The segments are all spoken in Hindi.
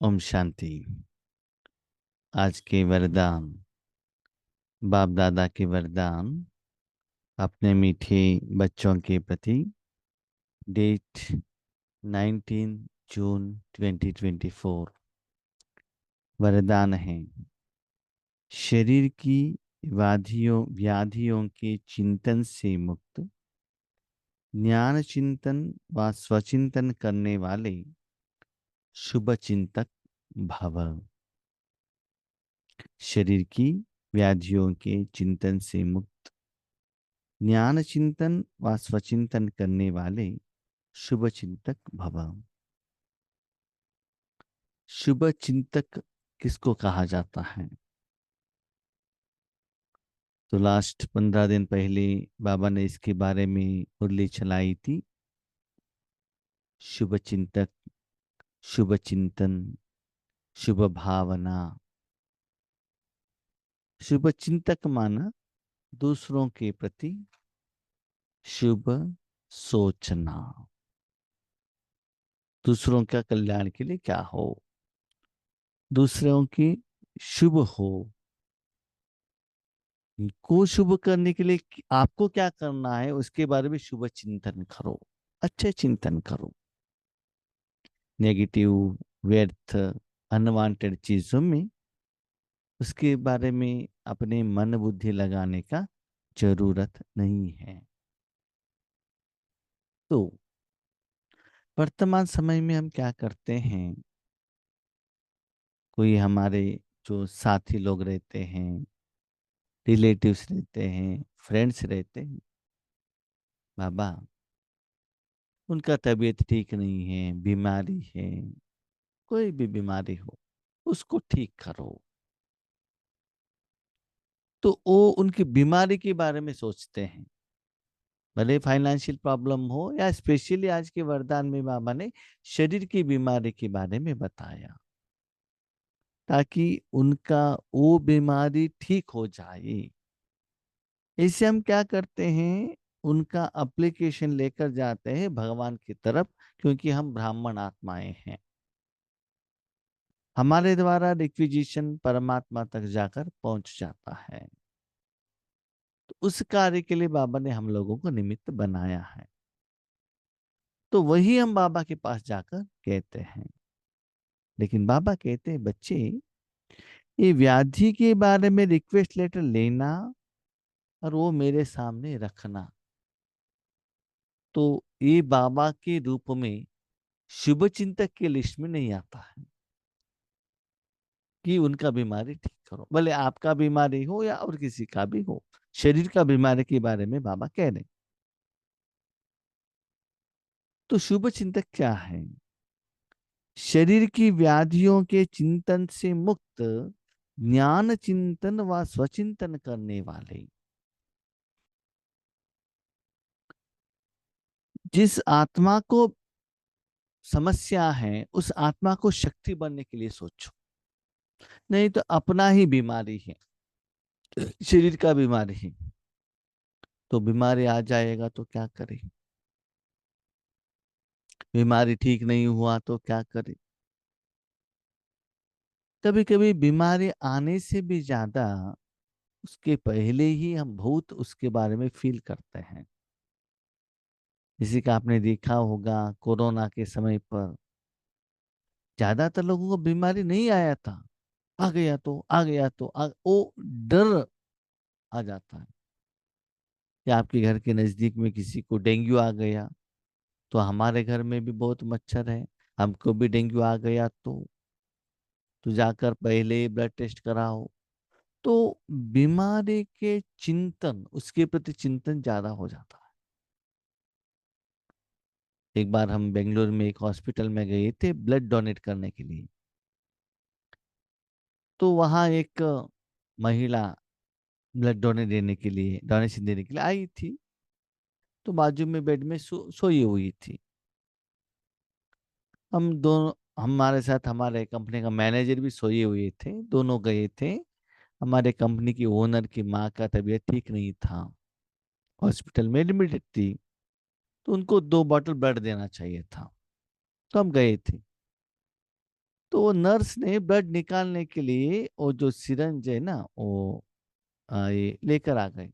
ओम शांति। आज के वरदान, बाप दादा के वरदान अपने मीठे बच्चों के प्रति। डेट 19 जून 2024। वरदान है, शरीर की व्याधियों के चिंतन से मुक्त, ज्ञान चिंतन व स्वचिंतन करने वाले शुभ चिंतक भव। शरीर की व्याधियों के चिंतन से मुक्त, ज्ञान चिंतन व स्वचिंतन करने वाले शुभ चिंतक भव। शुभ चिंतक किसको कहा जाता है? तो लास्ट 15 दिन पहले बाबा ने इसके बारे में मुरली चलाई थी। शुभ चिंतक, शुभ चिंतन, शुभ भावना। शुभ चिंतक माना दूसरों के प्रति शुभ सोचना, दूसरों का कल्याण के लिए क्या हो, दूसरों की शुभ हो, को शुभ करने के लिए आपको क्या करना है उसके बारे में शुभ चिंतन करो, अच्छे चिंतन करो। नेगेटिव, व्यर्थ, अनवांटेड चीजों में उसके बारे में अपने मन बुद्धि लगाने का जरूरत नहीं है। तो वर्तमान समय में हम क्या करते हैं, कोई हमारे जो साथी लोग रहते हैं, रिलेटिव्स रहते हैं, फ्रेंड्स रहते हैं, बाबा उनका तबीयत ठीक नहीं है, बीमारी है, कोई भी बीमारी हो उसको ठीक करो। तो वो उनकी बीमारी के बारे में सोचते हैं, भले फाइनेंशियल प्रॉब्लम हो या स्पेशली आज के वरदान में बाबा ने शरीर की बीमारी के बारे में बताया, ताकि उनका वो बीमारी ठीक हो जाए। इससे हम क्या करते हैं, उनका एप्लीकेशन लेकर जाते हैं भगवान की तरफ, क्योंकि हम ब्राह्मण आत्माएं हैं। हमारे द्वारा रिक्विजिशन परमात्मा तक जाकर पहुंच जाता है। तो उस कार्य के लिए बाबा ने हम लोगों को निमित्त बनाया है। तो वही हम बाबा के पास जाकर कहते हैं। लेकिन बाबा कहते हैं, बच्चे ये व्याधि के बारे में रिक्वेस्ट लेटर लेना और वो मेरे सामने रखना, तो ये बाबा के रूप में शुभ चिंतक के लिस्ट में नहीं आता है कि उनका बीमारी ठीक करो, भले आपका बीमारी हो या और किसी का भी हो। शरीर का बीमारी के बारे में बाबा कह रहे। तो शुभ चिंतक क्या है? शरीर की व्याधियों के चिंतन से मुक्त, ज्ञान चिंतन व स्वचिंतन करने वाले। जिस आत्मा को समस्या है उस आत्मा को शक्ति बनने के लिए सोचो, नहीं तो अपना ही बीमारी है, शरीर का बीमारी है, तो बीमारी आ जाएगा तो क्या करे, बीमारी ठीक नहीं हुआ तो क्या करे। कभी कभी बीमारी आने से भी ज्यादा उसके पहले ही हम बहुत उसके बारे में फील करते हैं। इसी का आपने देखा होगा, कोरोना के समय पर ज्यादातर लोगों को बीमारी नहीं आया था, आ गया तो आ गया तो वो डर आ जाता है कि आपके घर के नजदीक में किसी को डेंगू आ गया तो हमारे घर में भी बहुत मच्छर है, हमको भी डेंगू आ गया तो जाकर पहले ब्लड टेस्ट कराओ। तो बीमारी के चिंतन, उसके प्रति चिंतन ज्यादा हो जाता है। एक बार हम बेंगलुरु में एक हॉस्पिटल में गए थे ब्लड डोनेट करने के लिए। तो वहाँ एक महिला ब्लड डोनेट देने के लिए, डोनेशन देने के लिए आई थी। तो बाजू में बेड में सोई हुई थी। हम दोनों, हमारे साथ हमारे कंपनी का मैनेजर भी सोए हुए थे, दोनों गए थे। हमारे कंपनी की ओनर की माँ का तबीयत ठीक नहीं था, हॉस्पिटल में एडमिट थी, तो उनको 2 बॉटल ब्लड देना चाहिए था। तो हम गए थे। तो वो नर्स ने ब्लड निकालने के लिए वो जो सिरंज है ना, वो ये लेकर आ गए।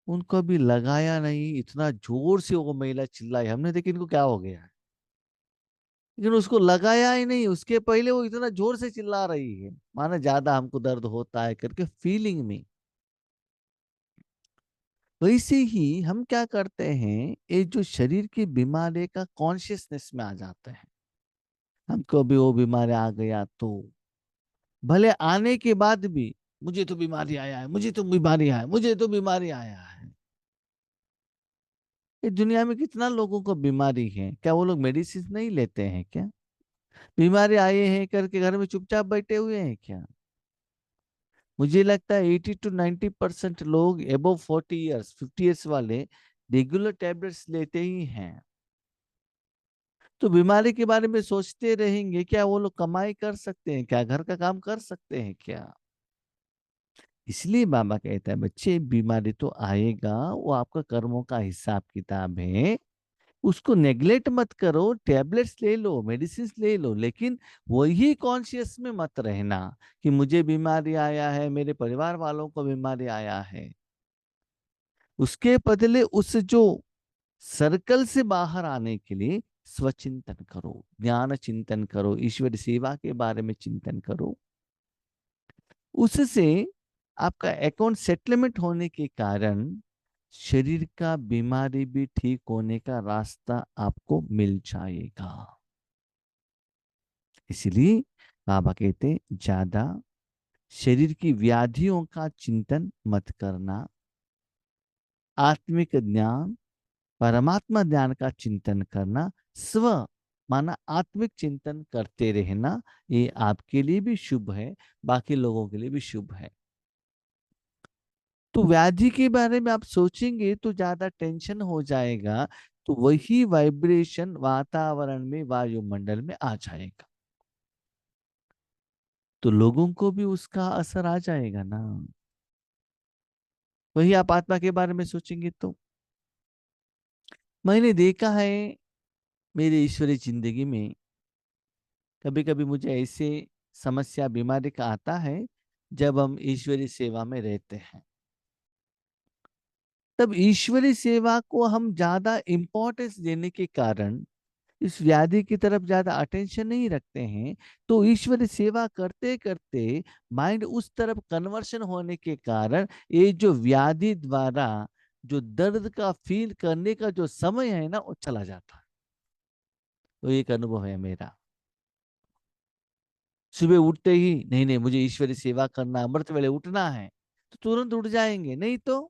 उनको भी लगाया नहीं, इतना जोर से वो महिला चिल्लाई, हमने देखा इनको क्या हो गया है, लेकिन उसको लगाया ही नहीं। उसके पहले वो इतना जोर से चिल्ला रही है, माना ज्यादा हमको दर्द होता है करके फीलिंग में। वैसे ही हम क्या करते हैं, ये जो शरीर की बीमारी का कॉन्शियसनेस में आ जाते हैं। हमको भी वो बीमारी आ गया तो भले आने के बाद भी मुझे तो बीमारी आया है, मुझे तो बीमारी आया है, मुझे तो बीमारी आया है। ये दुनिया में कितना लोगों को बीमारी है, क्या वो लोग मेडिसिन नहीं लेते हैं क्या? बीमारी आए हैं करके घर में चुपचाप बैठे हुए हैं क्या? मुझे लगता है 80 to 90% लोग एबो 40 इयर्स 50 इयर्स वाले रेगुलर टैबलेट्स लेते ही हैं। तो बीमारी के बारे में सोचते रहेंगे, क्या वो लोग कमाई कर सकते हैं क्या, घर का काम कर सकते हैं क्या? इसलिए बाबा कहता है बच्चे, बीमारी तो आएगा, वो आपका कर्मों का हिसाब किताब है। उसको नेग्लेक्ट मत करो, टैबलेट्स ले लो, मेडिसिन ले लो, लेकिन वही कॉन्शियस में मत रहना कि मुझे बीमारी आया है, मेरे परिवार वालों को बीमारी आया है। उसके बदले उस जो सर्कल से बाहर आने के लिए स्वचिंतन करो, ज्ञान चिंतन करो, ईश्वर सेवा के बारे में चिंतन करो। उससे आपका अकाउंट सेटलमेंट होने के कारण शरीर का बीमारी भी ठीक होने का रास्ता आपको मिल जाएगा। इसलिए बाबा कहते ज्यादा शरीर की व्याधियों का चिंतन मत करना, आत्मिक ज्ञान, परमात्मा ज्ञान का चिंतन करना, स्व माना आत्मिक चिंतन करते रहना। ये आपके लिए भी शुभ है, बाकी लोगों के लिए भी शुभ है। तो व्याधि के बारे में आप सोचेंगे तो ज्यादा टेंशन हो जाएगा, तो वही वाइब्रेशन वातावरण में, वायुमंडल में आ जाएगा, तो लोगों को भी उसका असर आ जाएगा ना। वही आप आत्मा के बारे में सोचेंगे तो मैंने देखा है मेरी ईश्वरी जिंदगी में, कभी कभी मुझे ऐसे समस्या बीमारी का आता है जब हम ईश्वरी सेवा में रहते हैं। तब ईश्वरी सेवा को हम ज्यादा इम्पोर्टेंस देने के कारण इस व्याधि की तरफ ज्यादा अटेंशन नहीं रखते हैं। तो ईश्वरी सेवा करते करते माइंड उस तरफ कन्वर्शन होने के कारण ये जो व्याधि द्वारा जो दर्द का फील करने का जो समय है ना, वो चला जाता है। तो एक अनुभव है मेरा। सुबह उठते ही नहीं नहीं मुझे ईश्वरी सेवा करना, अमृत वेले उठना है, तो तुरंत उठ जाएंगे। नहीं तो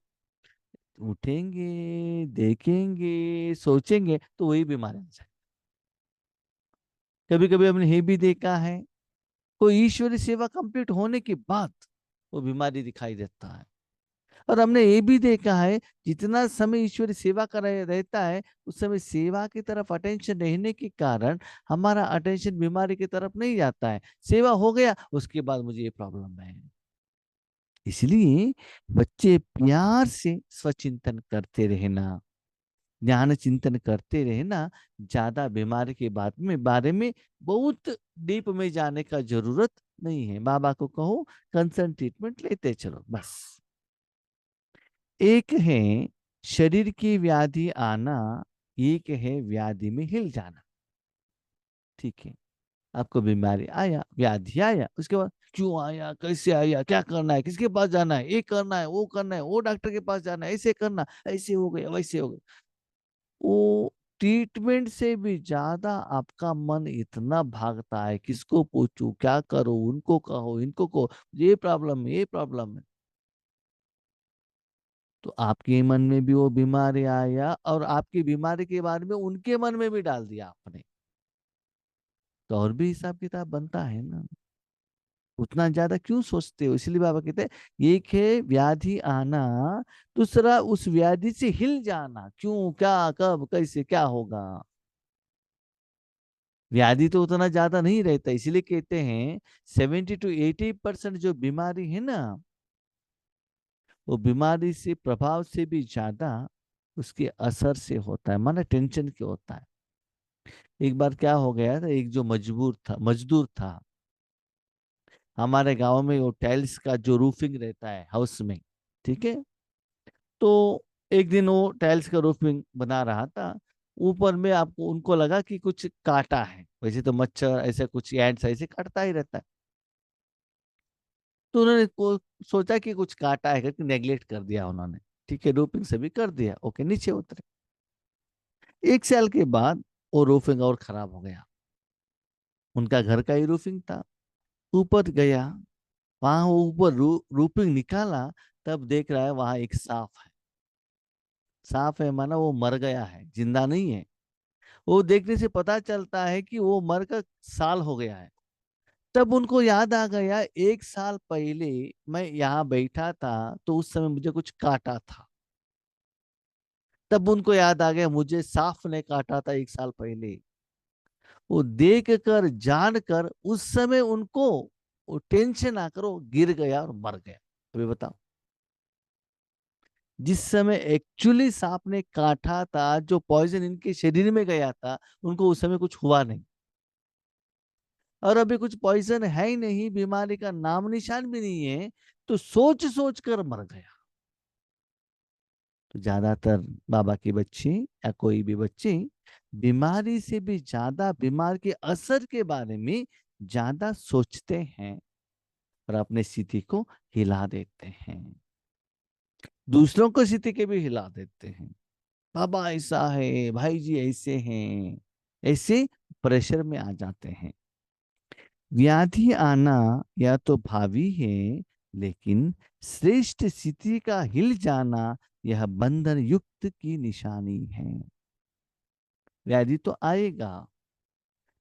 उठेंगे, देखेंगे, सोचेंगे तो वही बीमारी आ जाए। कभी कभी हमने ये भी देखा है, कोई ईश्वरी सेवा कंप्लीट होने के बाद वो बीमारी दिखाई देता है। और हमने ये भी देखा है, जितना समय ईश्वरी सेवा कर रहता है, उस समय सेवा की तरफ अटेंशन रहने के कारण हमारा अटेंशन बीमारी की तरफ नहीं जाता है। सेवा हो गया, उसके बाद मुझे ये प्रॉब्लम है। इसलिए बच्चे प्यार से स्वचिंतन करते रहना, ज्ञान चिंतन करते रहना। ज्यादा बीमारी के बारे में बहुत डीप में जाने का जरूरत नहीं है। बाबा को कहो कंसर्न ट्रीटमेंट लेते चलो बस। एक है शरीर की व्याधि आना, एक है व्याधि में हिल जाना। ठीक है, आपको बीमारी आया, व्याधि आया, उसके बाद क्यों आया, कैसे आया, क्या करना है, किसके पास जाना है, ये करना है, वो करना है, वो डॉक्टर के पास जाना है, ऐसे करना, ऐसे हो गया, वैसे हो गया। वो ट्रीटमेंट से भी ज्यादा आपका मन इतना भागता है, किसको पूछूं, क्या करूं, उनको कहो, इनको कहो, ये प्रॉब्लम है, ये प्रॉब्लम है। तो आपके मन में भी वो बीमारी आया, और आपकी बीमारी के बारे में उनके मन में भी डाल दिया आपने, तो और भी हिसाब किताब बनता है ना। उतना ज्यादा क्यों सोचते हो? इसलिए बाबा कहते हैं एक है व्याधि आना, दूसरा उस व्याधि से हिल जाना। क्यों, क्या, कब, कैसे, क्या होगा। व्याधि तो उतना ज्यादा नहीं रहता, इसलिए कहते हैं 70 to 80% जो बीमारी है ना, वो बीमारी से प्रभाव से भी ज्यादा उसके असर से होता है, माना टेंशन के होता है। एक बार क्या हो गया था, एक जो मजदूर था हमारे गांव में, वो टाइल्स का जो रूफिंग रहता है हाउस में, ठीक है। तो एक दिन वो टाइल्स का रूफिंग बना रहा था, ऊपर में आपको उनको लगा कि कुछ काटा है, वैसे तो मच्छर ऐसे कुछ एंड्स ऐसे काटता ही रहता है। तो उन्होंने सोचा कि कुछ काटा है करके नेग्लेक्ट कर दिया उन्होंने। ठीक है, रूफिंग सभी कर दिया, ओके, नीचे उतरे। 1 साल के बाद वो रूफिंग और खराब हो गया। उनका घर का ही रूफिंग था। ऊपर गया, वहां वो ऊपर रूफिंग निकाला, तब देख रहा है वहां एक सांप है। सांप है माना वो मर गया है, जिंदा नहीं है। वो देखने से पता चलता है कि वो मर कर साल हो गया है। तब उनको याद आ गया, 1 साल पहले मैं यहाँ बैठा था तो उस समय मुझे कुछ काटा था। तब उनको याद आ गया मुझे सांप ने काटा था 1 साल पहले। वो देख कर जान कर उस समय उनको वो टेंशन आकर वो गिर गया और मर गया। अभी बताओ, जिस समय एक्चुअली सांप ने काटा था, जो पॉइजन इनके शरीर में गया था, उनको उस समय कुछ हुआ नहीं। और अभी कुछ पॉइजन है ही नहीं, बीमारी का नाम निशान भी नहीं है, तो सोच सोच कर मर गया। तो ज्यादातर बाबा की बच्चे या कोई भी बच्चे बीमारी से भी ज्यादा बीमार के असर के बारे में ज्यादा सोचते हैं और अपने स्थिति को हिला देते हैं, दूसरों को स्थिति के भी हिला देते हैं। बाबा ऐसा है, भाई जी ऐसे हैं, ऐसे प्रेशर में आ जाते हैं। व्याधि आना या तो भावी है, लेकिन श्रेष्ठ स्थिति का हिल जाना यह बंधन युक्त की निशानी है। व्याधि तो आएगा,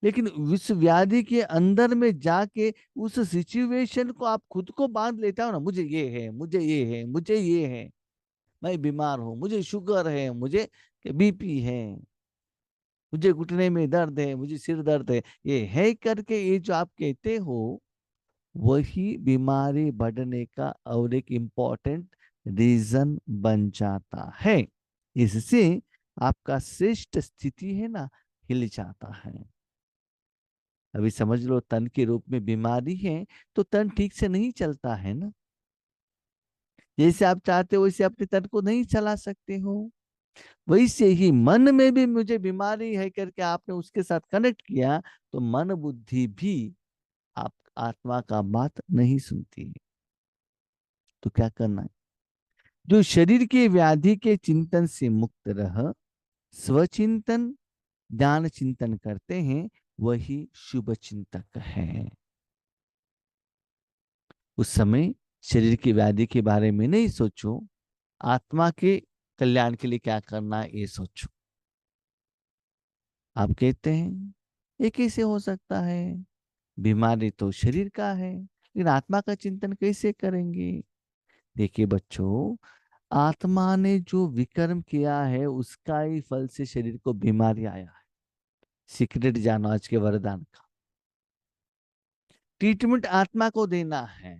लेकिन उस व्याधि के अंदर में जाके उस सिचुएशन को आप खुद को बांध लेते हो ना, मुझे ये है, मुझे ये है, मुझे ये है, मैं बीमार हूं, मुझे शुगर है, मुझे बीपी है, मुझे घुटने में दर्द है, मुझे सिर दर्द है, ये है करके ये जो आप कहते हो, वही बीमारी बढ़ने का और एक इम्पोर्टेंट रीजन बन जाता है। इससे आपका श्रेष्ठ स्थिति है ना, हिल जाता है। अभी समझ लो, तन के रूप में बीमारी है तो तन ठीक से नहीं चलता है ना। जैसे आप चाहते हो वैसे अपने तन को नहीं चला सकते हो। वैसे ही मन में भी मुझे बीमारी है करके आपने उसके साथ कनेक्ट किया, तो मन बुद्धि भी आप आत्मा का बात नहीं सुनती है। तो क्या करना है? जो शरीर के व्याधि के चिंतन से मुक्त रह स्वचिंतन ज्ञान चिंतन करते हैं, वही शुभ चिंतक है। उस समय शरीर की व्याधि के बारे में नहीं सोचो, आत्मा के कल्याण के लिए क्या करना है ये सोचो। आप कहते हैं ये कैसे हो सकता है, बीमारी तो शरीर का है, लेकिन आत्मा का चिंतन कैसे करेंगे? देखिए बच्चों, आत्मा ने जो विकर्म किया है उसका ही फल से शरीर को बीमारी आया है। सीक्रेट जानो आज के वरदान का। ट्रीटमेंट आत्मा को देना है।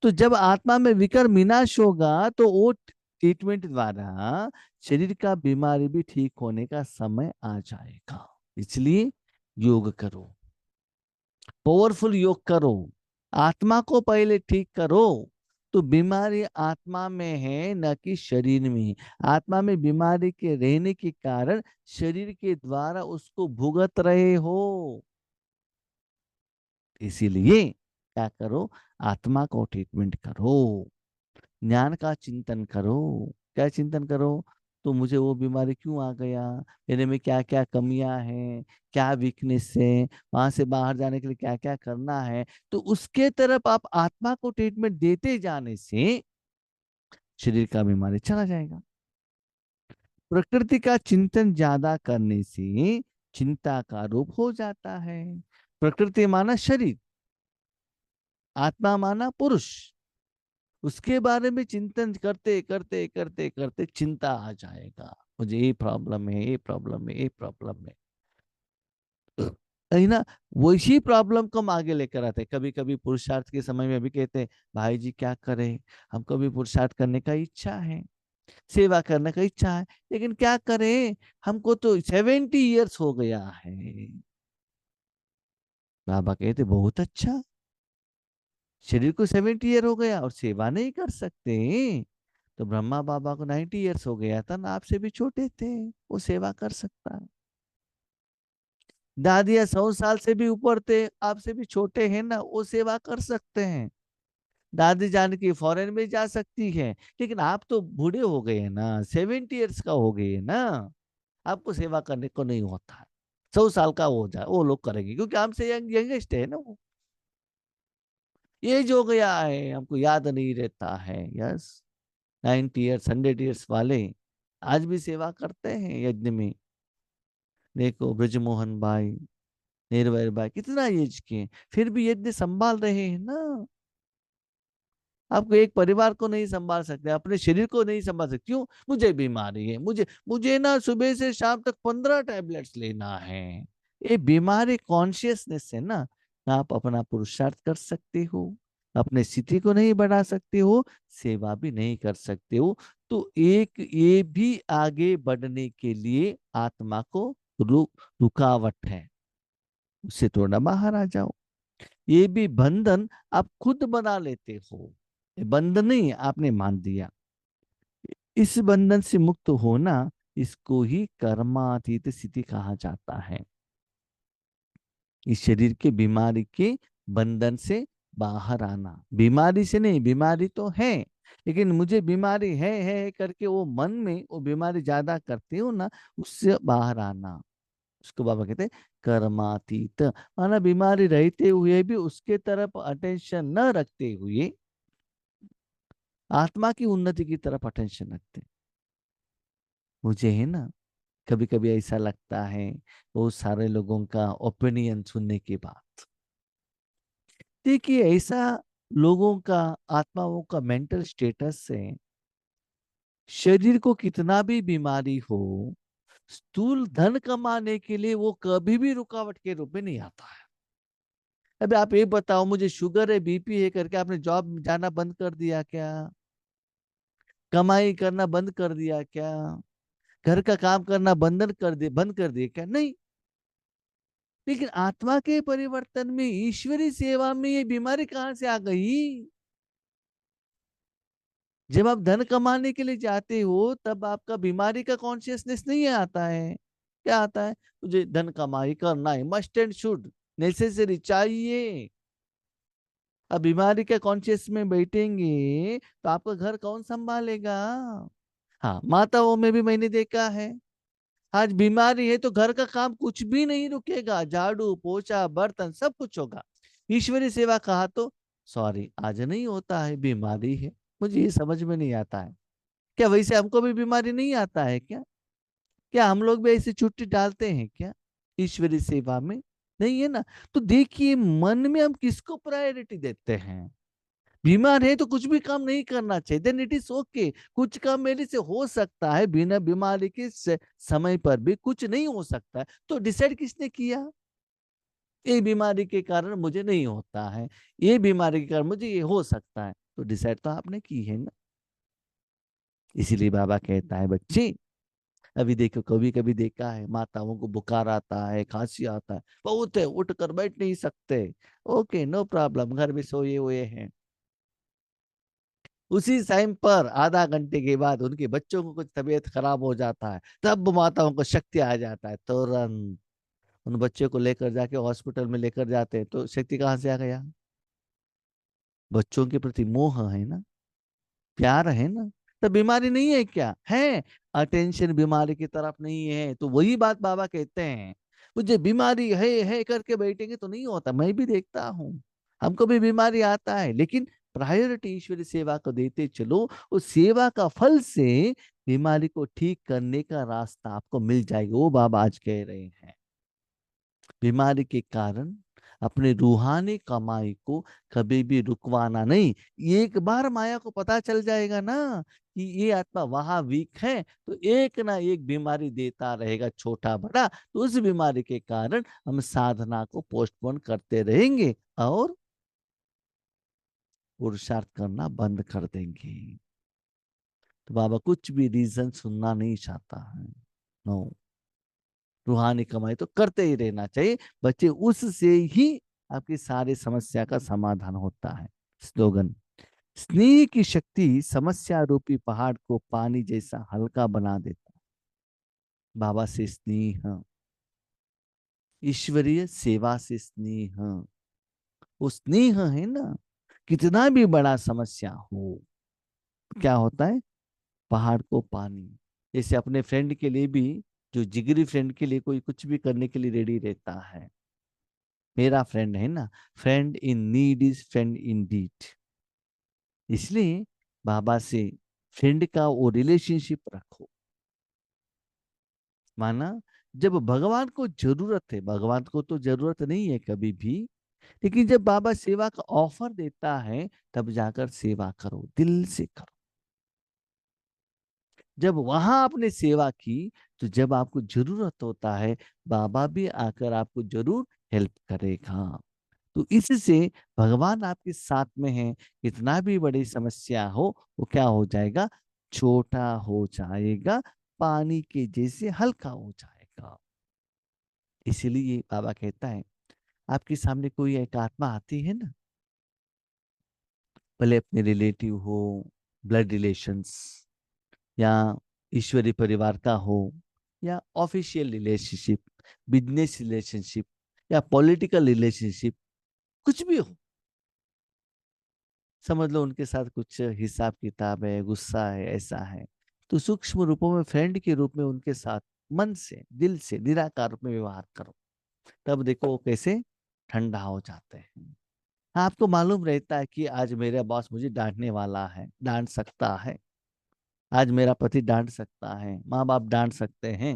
तो जब आत्मा में विकर्म विनाश होगा तो वो ट्रीटमेंट द्वारा शरीर का बीमारी भी ठीक होने का समय आ जाएगा। इसलिए योग करो, पावरफुल योग करो, आत्मा को पहले ठीक करो। तो बीमारी आत्मा में है न कि शरीर में। आत्मा में बीमारी के रहने के कारण शरीर के द्वारा उसको भुगत रहे हो। इसीलिए क्या करो, आत्मा को ट्रीटमेंट करो, ज्ञान का चिंतन करो। क्या चिंतन करो? तो मुझे वो बीमारी क्यों आ गया, मेरे में क्या क्या कमियां हैं, क्या वीकनेस है, वहां से बाहर जाने के लिए क्या क्या करना है। तो उसके तरफ आप आत्मा को ट्रीटमेंट देते जाने से शरीर का बीमारी चला जाएगा। प्रकृति का चिंतन ज्यादा करने से चिंता का रूप हो जाता है। प्रकृति माना शरीर, आत्मा माना पुरुष। उसके बारे में चिंतन करते करते करते करते चिंता आ जाएगा, मुझे ये प्रॉब्लम है, ये प्रॉब्लम है, ये प्रॉब्लम है ना। वही प्रॉब्लम को हम आगे लेकर आते हैं। कभी कभी पुरुषार्थ के समय में भी कहते हैं, भाई जी क्या करें, हमको भी पुरुषार्थ करने का इच्छा है, सेवा करने का इच्छा है, लेकिन क्या करें, हमको तो 70 ईयर्स हो गया है। बाबा कहते बहुत अच्छा, शरीर को 70 ईयर हो गया और सेवा नहीं कर सकते। तो ब्रह्मा बाबा को 90 ईयर्स हो गया था ना, आपसे भी छोटे थे, वो सेवा कर सकता है। दादिया 100 साल से भी ऊपर थे, आपसे भी छोटे हैं ना, वो सेवा कर सकते हैं। दादी जान की फॉरेन में जा सकती है, लेकिन आप तो बूढ़े हो गए हैं ना, 70 ईयर्स का हो गए ना, आपको सेवा करने को नहीं होता है। 100 साल का हो जाए वो लोग करेंगे, क्योंकि हमसे यंगेस्ट है ना वो। एज हो गया है, हमको याद नहीं रहता है। यस, 90 ईयर्स 100 ईयर्स वाले आज भी सेवा करते हैं यज्ञ में। देखो ब्रजमोहन भाई, निर्भय भाई कितना एज के हैं, फिर भी यज्ञ संभाल रहे हैं ना। आपको एक परिवार को नहीं संभाल सकते, अपने शरीर को नहीं संभाल सकते, क्यों? मुझे बीमारी है, मुझे मुझे ना सुबह से शाम तक 15 टैबलेट्स लेना है। ये बीमारी कॉन्शियसनेस है ना। आप अपना पुरुषार्थ कर सकते हो, अपने स्थिति को नहीं बढ़ा सकते हो, सेवा भी नहीं कर सकते हो। तो एक ये भी आगे बढ़ने के लिए आत्मा को रुकावट है, उससे थोड़ा बाहर आ जाओ। ये भी बंधन आप खुद बना लेते हो, ये बंधन नहीं आपने मान दिया। इस बंधन से मुक्त होना, इसको ही कर्मातीत स्थिति कहा जाता है। इस शरीर के बीमारी के बंधन से बाहर आना, बीमारी से नहीं, बीमारी तो है, लेकिन मुझे बीमारी है करके वो मन में वो बीमारी ज्यादा करते हो ना, उससे बाहर आना, उसको बाबा कहते हैं कर्मातीत। माना बीमारी रहते हुए भी उसके तरफ अटेंशन न रखते हुए आत्मा की उन्नति की तरफ अटेंशन रखते। मुझे है ना, कभी कभी ऐसा लगता है बहुत सारे लोगों का ओपिनियन सुनने के बाद, देखिए ऐसा लोगों का, आत्माओं का मेंटल स्टेटस से, शरीर को कितना भी बीमारी हो, स्थूल धन कमाने के लिए वो कभी भी रुकावट के रूप में नहीं आता है। अभी आप ये बताओ, मुझे शुगर है, बीपी है करके आपने जॉब जाना बंद कर दिया क्या? कमाई करना बंद कर दिया क्या? घर का काम करना बंद कर दिया क्या? नहीं। लेकिन आत्मा के परिवर्तन में, ईश्वरी सेवा में ये बीमारी कहां से आ गई? जब आप धन कमाने के लिए जाते हो तब आपका बीमारी का कॉन्शियसनेस नहीं आता है। क्या आता है? मुझे धन कमाई करना है, मस्ट एंड शुड, नेसेसरी चाहिए। अब बीमारी के कॉन्शियस में बैठेंगे तो आपका घर कौन संभालेगा? हाँ, माताओं में भी मैंने देखा है, आज बीमारी है तो घर का काम कुछ भी नहीं रुकेगा, झाड़ू पोछा बर्तन सब कुछ होगा। ईश्वरी सेवा कहा तो सॉरी आज नहीं होता है, बीमारी है। मुझे ये समझ में नहीं आता है, क्या वैसे हमको भी बीमारी नहीं आता है क्या? क्या हम लोग भी ऐसी छुट्टी डालते हैं क्या ईश्वरी सेवा में? नहीं है ना। तो देखिए मन में हम किसको प्रायोरिटी देते हैं। बीमार है तो कुछ भी काम नहीं करना चाहिए, देन इट इज ओके। कुछ काम मेरे से हो सकता है, बिना बीमारी के समय पर भी कुछ नहीं हो सकता है, तो डिसाइड किसने किया? ये बीमारी के कारण मुझे नहीं होता है, ये बीमारी के कारण मुझे ये हो सकता है, तो डिसाइड तो आपने की है ना। इसीलिए बाबा कहता है बच्चे, अभी देखो कभी कभी देखा है माताओं को बुखार आता है, खांसी आता है, बहुत है, उठ कर बैठ नहीं सकते। ओके, नो प्रॉब्लम, घर में सोए हुए हैं। उसी टाइम पर आधा घंटे के बाद उनके बच्चों को कुछ तबीयत खराब हो जाता है, तब माताओं को शक्ति आ जाता है, तुरंत उन बच्चों को लेकर जाके हॉस्पिटल में लेकर जाते हैं, तो शक्ति कहाँ से आ गया? बच्चों के प्रति मोह है ना, प्यार है ना। तो बीमारी नहीं है क्या है? अटेंशन बीमारी की तरफ नहीं है, तो वही बात बाबा कहते हैं। मुझे बीमारी है करके बैठेंगे तो नहीं होता, मैं भी देखता हूँ, हमको भी बीमारी आता है, लेकिन प्रायोरिटी ईश्वरी सेवा को देते चलो, उस सेवा का फल से बीमारी को ठीक करने का रास्ता आपको मिल जाएगा, वो बाबा आज कह रहे हैं। बीमारी के कारण अपने रूहानी कमाई को कभी भी रुकवाना नहीं। एक बार माया को पता चल जाएगा ना कि ये आत्मा वहां वीक है, तो एक ना एक बीमारी देता रहेगा, छोटा बड़ा, तो उस बीमारी के कारण हम साधना को पोस्टपोन करते रहेंगे और पुरुषार्थ करना बंद कर देंगे। तो बाबा कुछ भी रीजन सुनना नहीं चाहता है। नो, रूहानी कमाई तो करते ही रहना चाहिए बच्चे, उससे ही आपकी सारी समस्या का समाधान होता है। स्लोगन, स्नेह की शक्ति समस्या रूपी पहाड़ को पानी जैसा हल्का बना देता है। बाबा से स्नेह, ईश्वरीय सेवा से स्नेह, वो स्नेह है ना, कितना भी बड़ा समस्या हो, क्या होता है, पहाड़ को पानी। जैसे अपने फ्रेंड के लिए भी, जो जिगरी फ्रेंड के लिए कोई कुछ भी करने के लिए रेडी रहता है, मेरा फ्रेंड है ना, friend in need is friend in deed. इसलिए बाबा से फ्रेंड का वो रिलेशनशिप रखो। माना, जब भगवान को जरूरत है, भगवान को तो जरूरत नहीं है कभी भी, लेकिन जब बाबा सेवा का ऑफर देता है, तब जाकर सेवा करो, दिल से करो। जब वहां आपने सेवा की, तो जब आपको जरूरत होता है, बाबा भी आकर आपको जरूर हेल्प करेगा। तो इससे भगवान आपके साथ में है, कितना भी बड़ी समस्या हो, वो क्या हो जाएगा, छोटा हो जाएगा, पानी के जैसे हल्का हो जाएगा। इसीलिए बाबा कहता है, आपके सामने कोई एक आत्मा आती है ना, भले अपने रिलेटिव हो, ब्लड रिलेशंस, या ईश्वरी परिवार का हो, या ऑफिशियल रिलेशनशिप, बिजनेस रिलेशनशिप, या पॉलिटिकल रिलेशनशिप, कुछ भी हो, समझ लो उनके साथ कुछ हिसाब किताब है, गुस्सा है, ऐसा है, तो सूक्ष्म रूपों में फ्रेंड के रूप में उनके साथ मन से, दिल से, निराकार रूप में व्यवहार करो। तब देखो वो कैसे ठंडा हो जाते हैं। हाँ, आपको मालूम रहता है कि आज मेरा बॉस मुझे डांटने वाला है, डांट सकता है, आज मेरा पति डांट सकता है, माँ बाप डांट सकते हैं,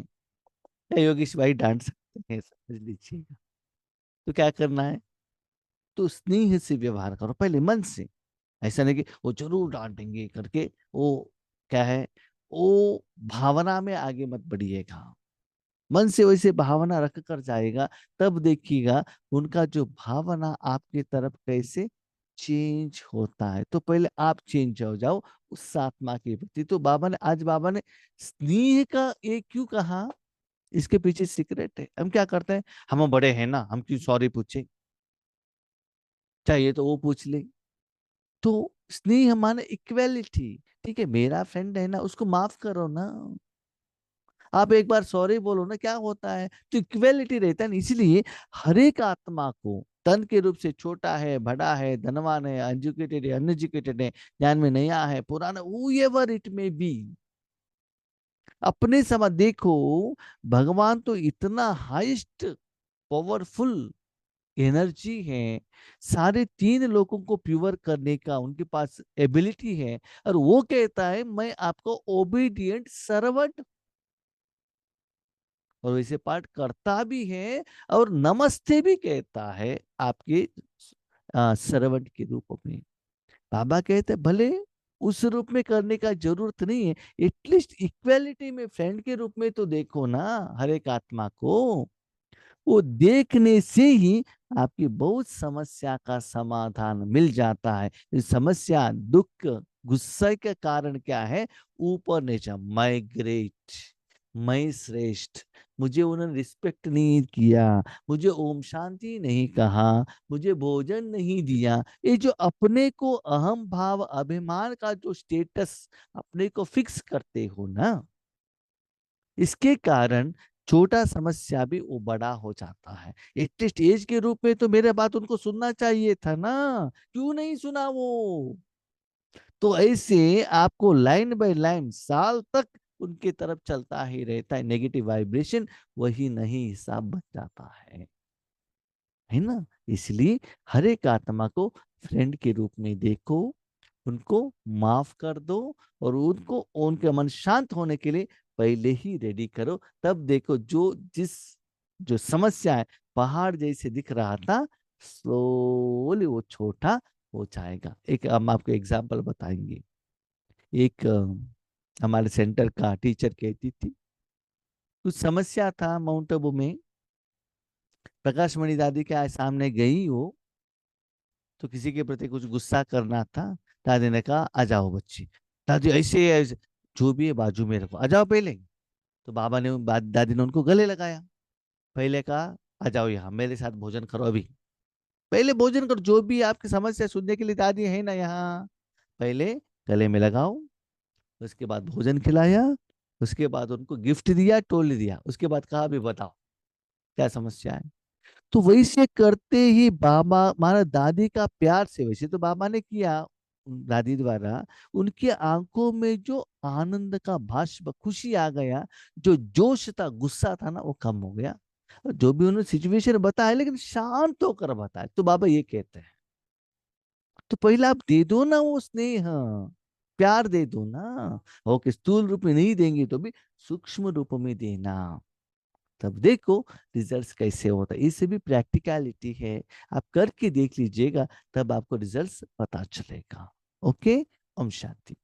या योगेश भाई डांट सकते हैं, समझ लीजिएगा। तो क्या करना है, तो स्नेह से व्यवहार करो पहले, मन से। ऐसा नहीं कि वो जरूर डांटेंगे करके वो, क्या है, वो भावना में आगे मत बढ़िएगा। मन से वैसे भावना रख कर जाएगा, तब देखिएगा उनका जो भावना आपकी तरफ कैसे चेंज होता है। तो पहले आप चेंज हो जाओ उस आत्मा के प्रति। तो बाबा ने स्नेह का ये क्यों कहा, इसके पीछे सीक्रेट है। हम क्या करते हैं, हम बड़े हैं ना, हम क्यों सॉरी पूछे, चाहिए तो वो पूछ ले। तो स्नेह माने इक्वेलिटी। ठीक है, मेरा फ्रेंड है ना, उसको माफ करो ना, आप एक बार सॉरी बोलो ना, क्या होता है, तो इक्वेलिटी रहता है ना। इसलिए हर एक आत्मा को, तन के रूप से छोटा है, बड़ा है, धनवान है, एजुकेटेड है, अनएजुकेटेड है, ज्ञान में नया है, पुराना, whoever इट में बी, अपने समय देखो, भगवान तो इतना हाईएस्ट पावरफुल एनर्जी है, सारे तीन लोगों को प्योर करने का उनके पास एबिलिटी है, और वो कहता है मैं आपको ओबीडियंट सर्वेंट, और वैसे पाठ करता भी है, और नमस्ते भी कहता है आपके सर्वेंट के रूप में। बाबा कहते हैं भले उस रूप में करने का जरूरत नहीं है, एटलीस्ट इक्वेलिटी में फ्रेंड के रूप में तो देखो ना हर एक आत्मा को। वो देखने से ही आपकी बहुत समस्या का समाधान मिल जाता है। इस समस्या, दुख, गुस्से के कारण क्या है, ऊपर नीचे, मैं ग्रेट, मैं श्रेष्ठ, मुझे उन्होंने रिस्पेक्ट नहीं किया, मुझे ओम शांति नहीं कहा, मुझे भोजन नहीं दिया, ये जो अपने को अहम भाव, अभिमान का जो स्टेटस अपने को फिक्स करते हो ना, इसके कारण छोटा समस्या भी वो बड़ा हो जाता है। एटलीस्ट एज के रूप में तो मेरे बात उनको सुनना चाहिए था ना, क्यों नहीं सुना वो। तो ऐसे आपको लाइन बाय लाइन साल तक उनके तरफ चलता ही रहता है, नेगेटिव वाइब्रेशन वही नहीं हिसाब बन जाता है ना। इसलिए हर एक आत्मा को फ्रेंड के रूप में देखो, उनको माफ कर दो, और उनको उनके मन शांत होने के लिए पहले ही रेडी करो। तब देखो जो समस्या है, पहाड़ जैसे दिख रहा था, स्लोली वो छोटा हो जाएगा। एक हम आपको एग्जांपल बताएंगे। एक हमारे सेंटर का टीचर कहती थी, कुछ समस्या था माउंट आबू में, प्रकाश मणि दादी के सामने गई वो, तो किसी के प्रति कुछ गुस्सा करना था। दादी ने कहा आ जाओ बच्ची, दादी ऐसे जो भी है बाजू में रखो, आ जाओ पहले। तो बाबा ने दादी ने उनको गले लगाया। पहले कहा, आ जाओ यहाँ मेरे साथ भोजन करो अभी। पहले भोजन करो, जो भी आपकी समस्या सुनने के लिए दादी है ना यहाँ, पहले गले में लगाओ। उसके बाद भोजन खिलाया। उसके बाद उनको गिफ्ट दिया, टोली दिया। उसके बाद कहा, अभी बताओ क्या समस्या है। तो वैसे करते ही बाबा, हमारा दादी का प्यार से वैसे तो बाबा ने किया दादी द्वारा, उनकी आंखों में जो आनंद का भाष्प, खुशी आ गया, जो जोश था, गुस्सा था ना, वो कम हो गया। और जो भी उन्होंने सिचुएशन बताया, लेकिन शांत होकर बताया। तो बाबा ये कहते हैं, तो पहले आप दे दो ना वो स्नेह, प्यार दे दो ना। ओके, स्थूल रूप में नहीं देंगे तो भी सूक्ष्म रूप में देना, तब देखो रिजल्ट्स कैसे होता है। इससे भी प्रैक्टिकलिटी है, आप करके देख लीजिएगा, तब आपको रिजल्ट्स पता चलेगा। ओके, ओम शांति।